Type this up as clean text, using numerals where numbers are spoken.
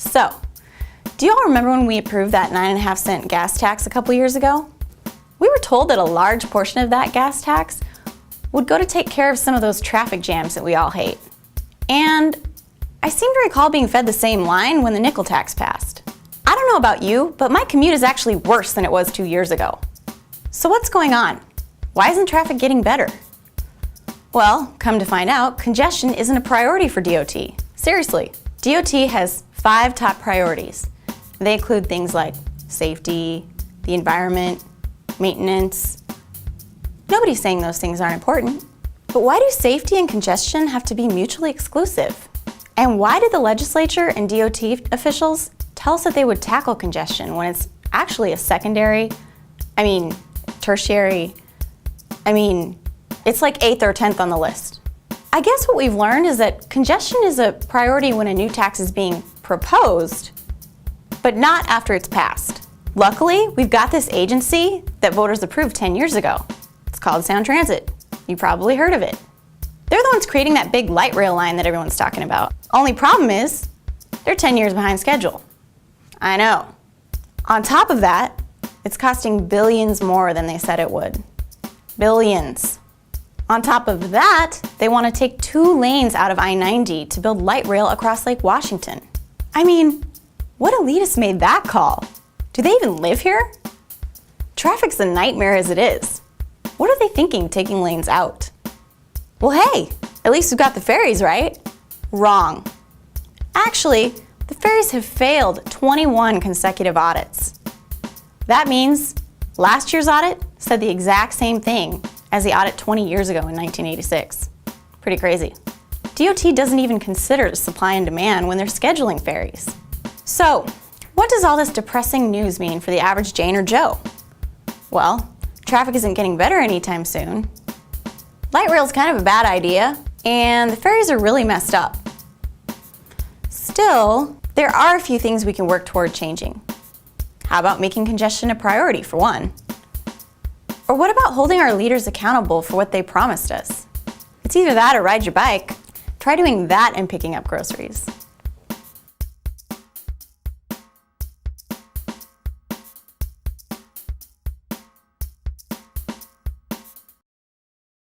So, do you all remember when we approved that 9.5-cent gas tax a couple years ago? We were told that a large portion of that gas tax would go to take care of some of those traffic jams that we all hate. And I seem to recall being fed the same line when the nickel tax passed. I don't know about you, but my commute is actually worse than it was 2 years ago. So what's going on? Why isn't traffic getting better? Well, come to find out, congestion isn't a priority for DOT. Seriously, DOT has 5 top priorities. They include things like safety, the environment, maintenance. Nobody's saying those things aren't important. But why do safety and congestion have to be mutually exclusive? And why did the legislature and DOT officials tell us that they would tackle congestion when it's actually a tertiary, it's like 8th or 10th on the list? I guess what we've learned is that congestion is a priority when a new tax is being proposed, but not after it's passed. Luckily, we've got this agency that voters approved 10 years ago. It's called Sound Transit. You probably heard of it. They're the ones creating that big light rail line that everyone's talking about. Only problem is, they're 10 years behind schedule. I know. On top of that, it's costing billions more than they said it would. Billions. On top of that, they want to take 2 lanes out of I-90 to build light rail across Lake Washington. I mean, what elitist made that call? Do they even live here? Traffic's a nightmare as it is. What are they thinking taking lanes out? Well, hey, at least we've got the ferries, right? Wrong. Actually, the ferries have failed 21 consecutive audits. That means last year's audit said the exact same thing as the audit 20 years ago in 1986. Pretty crazy. DOT doesn't even consider supply and demand when they're scheduling ferries. So, what does all this depressing news mean for the average Jane or Joe? Well, traffic isn't getting better anytime soon. Light rail's kind of a bad idea, and the ferries are really messed up. Still, there are a few things we can work toward changing. How about making congestion a priority, for one? Or what about holding our leaders accountable for what they promised us? It's either that or ride your bike. Try doing that and picking up groceries.